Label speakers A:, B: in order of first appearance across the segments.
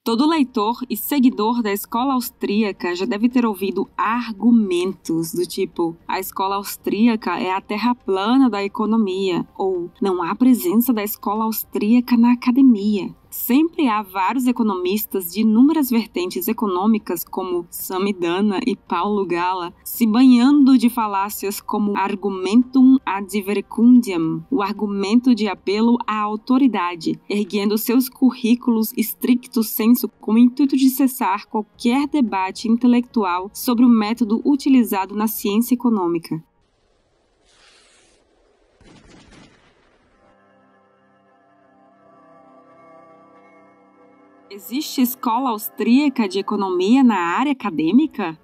A: Todo leitor e seguidor da escola austríaca já deve ter ouvido argumentos do tipo: a escola austríaca é a terra plana da economia, ou não há presença da escola austríaca na academia. Sempre há vários economistas de inúmeras vertentes econômicas, como Samidana e Paulo Gala, se banhando de falácias como argumentum ad verecundiam, o argumento de apelo à autoridade, erguendo seus currículos stricto sensu com o intuito de cessar qualquer debate intelectual sobre o método utilizado na ciência econômica. Existe escola austríaca de economia na área acadêmica?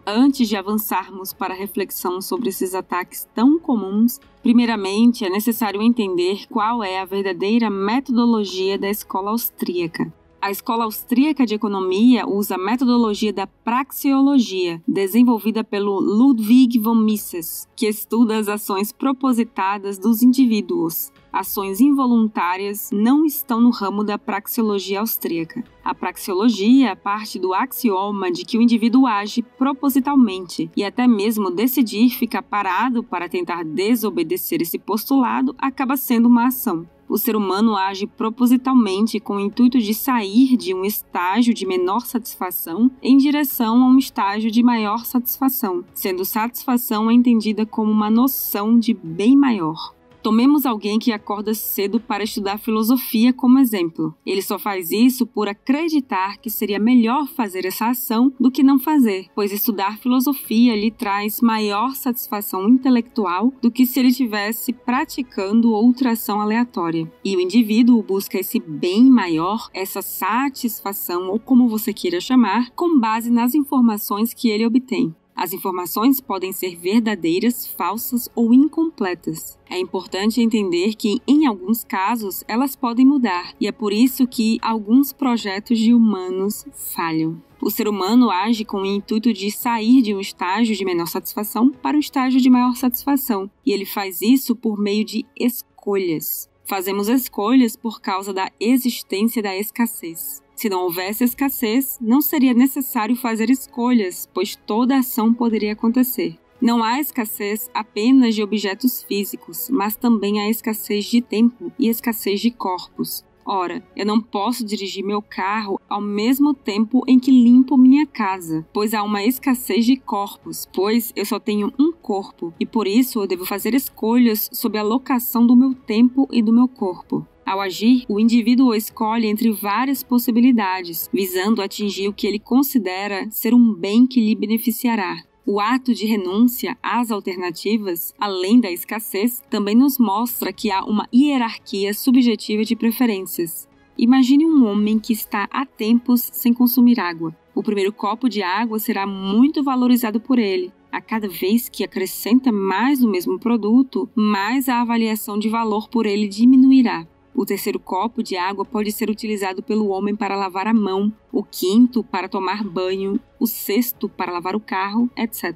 A: Antes de avançarmos para a reflexão sobre esses ataques tão comuns, primeiramente é necessário entender qual é a verdadeira metodologia da escola austríaca. A escola austríaca de economia usa a metodologia da praxeologia, desenvolvida pelo Ludwig von Mises, que estuda as ações propositadas dos indivíduos. Ações involuntárias não estão no ramo da praxeologia austríaca. A praxeologia parte do axioma de que o indivíduo age propositalmente, e até mesmo decidir ficar parado para tentar desobedecer esse postulado acaba sendo uma ação. O ser humano age propositalmente com o intuito de sair de um estágio de menor satisfação em direção a um estágio de maior satisfação, sendo satisfação entendida como uma noção de bem maior. Tomemos alguém que acorda cedo para estudar filosofia como exemplo. Ele só faz isso por acreditar que seria melhor fazer essa ação do que não fazer, pois estudar filosofia lhe traz maior satisfação intelectual do que se ele estivesse praticando outra ação aleatória. E o indivíduo busca esse bem maior, essa satisfação, ou como você queira chamar, com base nas informações que ele obtém. As informações podem ser verdadeiras, falsas ou incompletas. É importante entender que, em alguns casos, elas podem mudar, e é por isso que alguns projetos de humanos falham. O ser humano age com o intuito de sair de um estágio de menor satisfação para um estágio de maior satisfação, e ele faz isso por meio de escolhas. Fazemos escolhas por causa da existência da escassez. Se não houvesse escassez, não seria necessário fazer escolhas, pois toda ação poderia acontecer. Não há escassez apenas de objetos físicos, mas também há escassez de tempo e escassez de corpos. Ora, eu não posso dirigir meu carro ao mesmo tempo em que limpo minha casa, pois há uma escassez de corpos, pois eu só tenho um corpo, e por isso eu devo fazer escolhas sobre a alocação do meu tempo e do meu corpo. Ao agir, o indivíduo escolhe entre várias possibilidades, visando atingir o que ele considera ser um bem que lhe beneficiará. O ato de renúncia às alternativas, além da escassez, também nos mostra que há uma hierarquia subjetiva de preferências. Imagine um homem que está há tempos sem consumir água. O primeiro copo de água será muito valorizado por ele. A cada vez que acrescenta mais do mesmo produto, mais a avaliação de valor por ele diminuirá. O terceiro copo de água pode ser utilizado pelo homem para lavar a mão, o quinto para tomar banho, o sexto para lavar o carro, etc.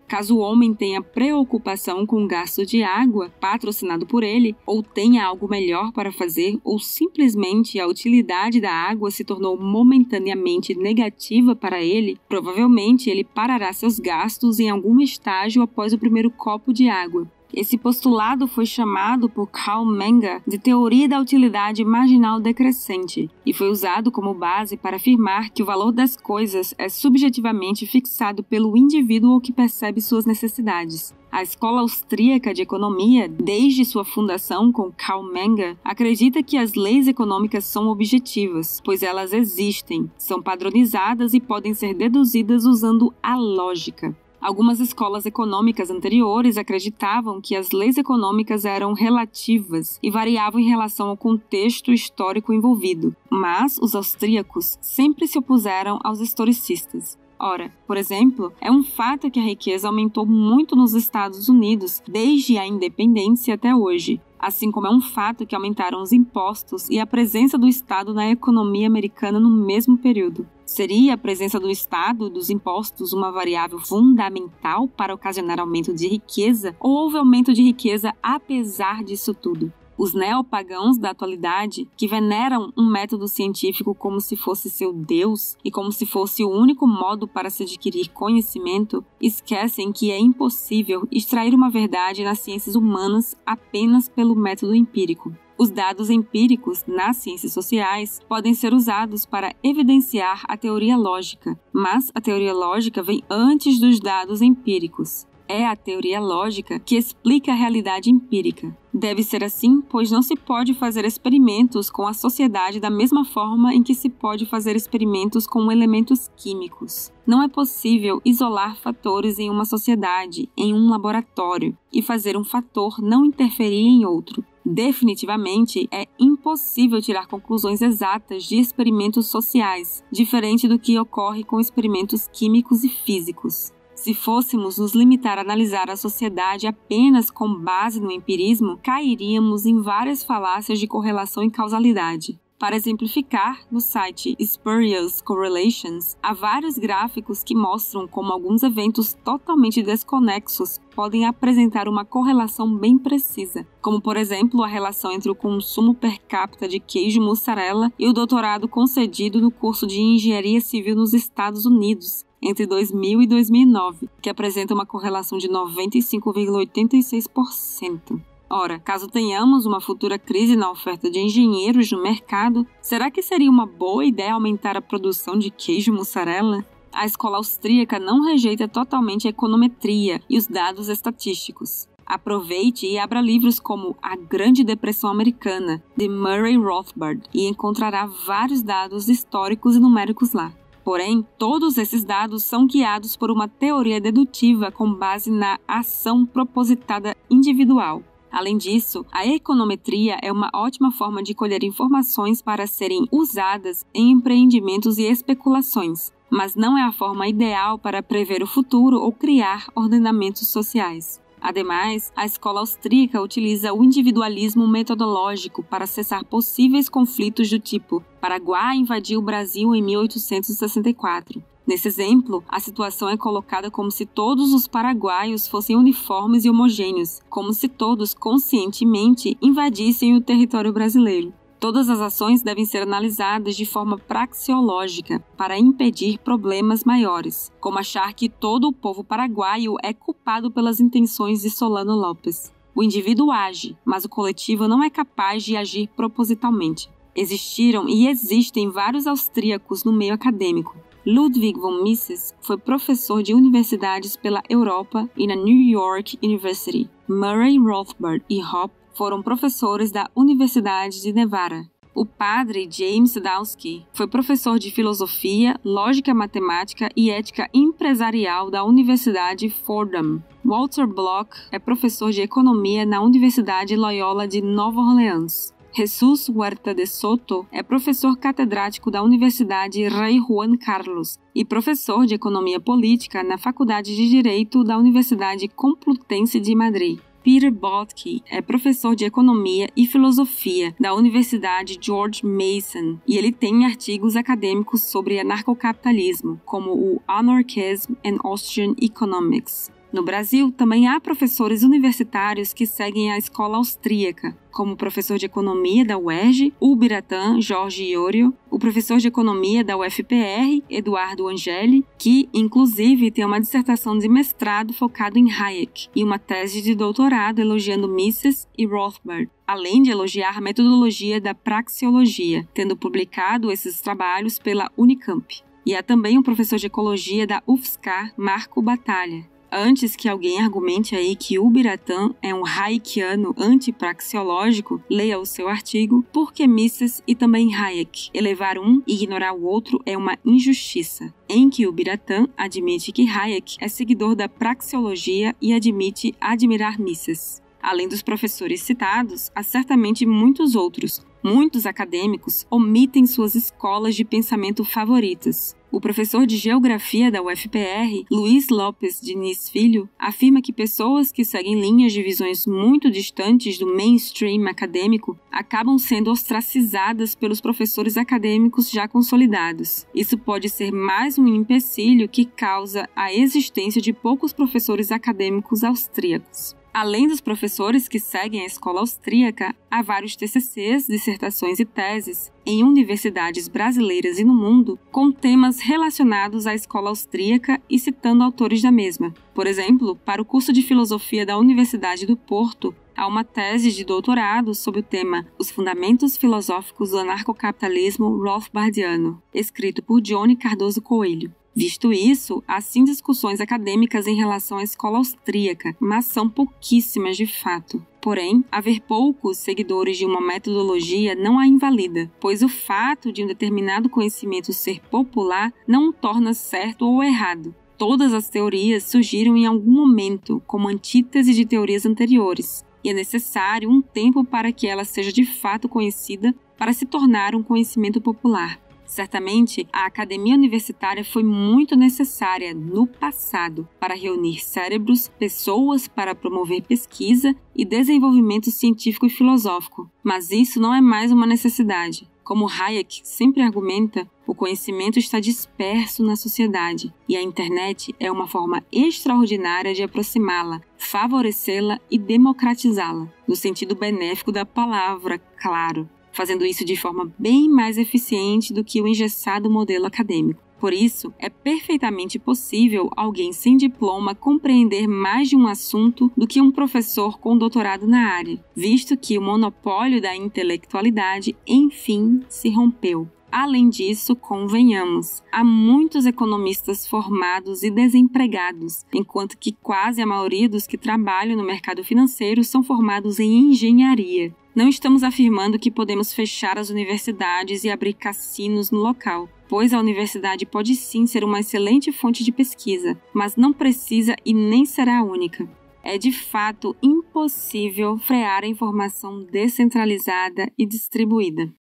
A: Caso o homem tenha preocupação com o gasto de água, patrocinado por ele, ou tenha algo melhor para fazer, ou simplesmente a utilidade da água se tornou momentaneamente negativa para ele, provavelmente ele parará seus gastos em algum estágio após o primeiro copo de água. Esse postulado foi chamado por Carl Menger de teoria da utilidade marginal decrescente e foi usado como base para afirmar que o valor das coisas é subjetivamente fixado pelo indivíduo que percebe suas necessidades. A escola austríaca de economia, desde sua fundação com Carl Menger, acredita que as leis econômicas são objetivas, pois elas existem, são padronizadas e podem ser deduzidas usando a lógica. Algumas escolas econômicas anteriores acreditavam que as leis econômicas eram relativas e variavam em relação ao contexto histórico envolvido, mas os austríacos sempre se opuseram aos historicistas. Ora, por exemplo, é um fato que a riqueza aumentou muito nos Estados Unidos desde a independência até hoje, assim como é um fato que aumentaram os impostos e a presença do Estado na economia americana no mesmo período. Seria a presença do Estado, dos impostos, uma variável fundamental para ocasionar aumento de riqueza ou houve aumento de riqueza apesar disso tudo? Os neopagãos da atualidade, que veneram um método científico como se fosse seu Deus e como se fosse o único modo para se adquirir conhecimento, esquecem que é impossível extrair uma verdade nas ciências humanas apenas pelo método empírico. Os dados empíricos nas ciências sociais podem ser usados para evidenciar a teoria lógica, mas a teoria lógica vem antes dos dados empíricos. É a teoria lógica que explica a realidade empírica. Deve ser assim, pois não se pode fazer experimentos com a sociedade da mesma forma em que se pode fazer experimentos com elementos químicos. Não é possível isolar fatores em uma sociedade, em um laboratório, e fazer um fator não interferir em outro. Definitivamente, é impossível tirar conclusões exatas de experimentos sociais, diferente do que ocorre com experimentos químicos e físicos. Se fôssemos nos limitar a analisar a sociedade apenas com base no empirismo, cairíamos em várias falácias de correlação e causalidade. Para exemplificar, no site Spurious Correlations, há vários gráficos que mostram como alguns eventos totalmente desconexos podem apresentar uma correlação bem precisa, como por exemplo a relação entre o consumo per capita de queijo mussarela e o doutorado concedido no curso de Engenharia Civil nos Estados Unidos, entre 2000 e 2009, que apresenta uma correlação de 95,86%. Ora, caso tenhamos uma futura crise na oferta de engenheiros no mercado, será que seria uma boa ideia aumentar a produção de queijo mussarela? A escola austríaca não rejeita totalmente a econometria e os dados estatísticos. Aproveite e abra livros como A Grande Depressão Americana, de Murray Rothbard, e encontrará vários dados históricos e numéricos lá. Porém, todos esses dados são guiados por uma teoria dedutiva com base na ação propositada individual. Além disso, a econometria é uma ótima forma de colher informações para serem usadas em empreendimentos e especulações, mas não é a forma ideal para prever o futuro ou criar ordenamentos sociais. Ademais, a escola austríaca utiliza o individualismo metodológico para cessar possíveis conflitos do tipo Paraguai invadiu o Brasil em 1864. Nesse exemplo, a situação é colocada como se todos os paraguaios fossem uniformes e homogêneos, como se todos conscientemente invadissem o território brasileiro. Todas as ações devem ser analisadas de forma praxeológica para impedir problemas maiores, como achar que todo o povo paraguaio é culpado pelas intenções de Solano Lopes. O indivíduo age, mas o coletivo não é capaz de agir propositalmente. Existiram e existem vários austríacos no meio acadêmico. Ludwig von Mises foi professor de universidades pela Europa e na New York University. Murray Rothbard e Hoppe foram professores da Universidade de Nevada. O padre James Dawsky foi professor de filosofia, lógica matemática e ética empresarial da Universidade Fordham. Walter Block é professor de economia na Universidade Loyola de Nova Orleans. Jesus Huerta de Soto é professor catedrático da Universidade Rei Juan Carlos e professor de economia política na Faculdade de Direito da Universidade Complutense de Madrid. Peter Bottke é professor de Economia e Filosofia da Universidade George Mason e ele tem artigos acadêmicos sobre anarcocapitalismo, como o Anarchism and Austrian Economics. No Brasil, também há professores universitários que seguem a escola austríaca, como o professor de Economia da UERJ, Ubiratã Jorge Iorio, o professor de Economia da UFPR, Eduardo Angeli, que, inclusive, tem uma dissertação de mestrado focado em Hayek e uma tese de doutorado elogiando Mises e Rothbard, além de elogiar a metodologia da praxeologia, tendo publicado esses trabalhos pela Unicamp. E há também um professor de Ecologia da UFSCar, Marco Batalha. Antes que alguém argumente aí que Ubiratã é um hayekiano antipraxeológico, leia o seu artigo Por que Mises e também Hayek? Elevar um e ignorar o outro é uma injustiça, em que Ubiratã admite que Hayek é seguidor da praxeologia e admite admirar Mises. Além dos professores citados, há certamente muitos outros. Muitos acadêmicos omitem suas escolas de pensamento favoritas. O professor de Geografia da UFPR, Luiz Lopes Diniz Filho, afirma que pessoas que seguem linhas de visões muito distantes do mainstream acadêmico acabam sendo ostracizadas pelos professores acadêmicos já consolidados. Isso pode ser mais um empecilho que causa a existência de poucos professores acadêmicos austríacos. Além dos professores que seguem a escola austríaca, há vários TCCs, dissertações e teses em universidades brasileiras e no mundo com temas relacionados à escola austríaca e citando autores da mesma. Por exemplo, para o curso de Filosofia da Universidade do Porto, há uma tese de doutorado sobre o tema Os Fundamentos Filosóficos do Anarcocapitalismo Rothbardiano, escrito por Johnny Cardoso Coelho. Visto isso, há sim discussões acadêmicas em relação à escola austríaca, mas são pouquíssimas de fato. Porém, haver poucos seguidores de uma metodologia não a invalida, pois o fato de um determinado conhecimento ser popular não o torna certo ou errado. Todas as teorias surgiram em algum momento como antítese de teorias anteriores, e é necessário um tempo para que ela seja de fato conhecida para se tornar um conhecimento popular. Certamente, a academia universitária foi muito necessária no passado para reunir cérebros, pessoas para promover pesquisa e desenvolvimento científico e filosófico, mas isso não é mais uma necessidade. Como Hayek sempre argumenta, o conhecimento está disperso na sociedade e a internet é uma forma extraordinária de aproximá-la, favorecê-la e democratizá-la, no sentido benéfico da palavra, claro, fazendo isso de forma bem mais eficiente do que o engessado modelo acadêmico. Por isso, é perfeitamente possível alguém sem diploma compreender mais de um assunto do que um professor com doutorado na área, visto que o monopólio da intelectualidade, enfim, se rompeu. Além disso, convenhamos, há muitos economistas formados e desempregados, enquanto que quase a maioria dos que trabalham no mercado financeiro são formados em engenharia. Não estamos afirmando que podemos fechar as universidades e abrir cassinos no local, pois a universidade pode sim ser uma excelente fonte de pesquisa, mas não precisa e nem será a única. É de fato impossível frear a informação descentralizada e distribuída.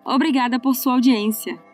A: Obrigada por sua audiência.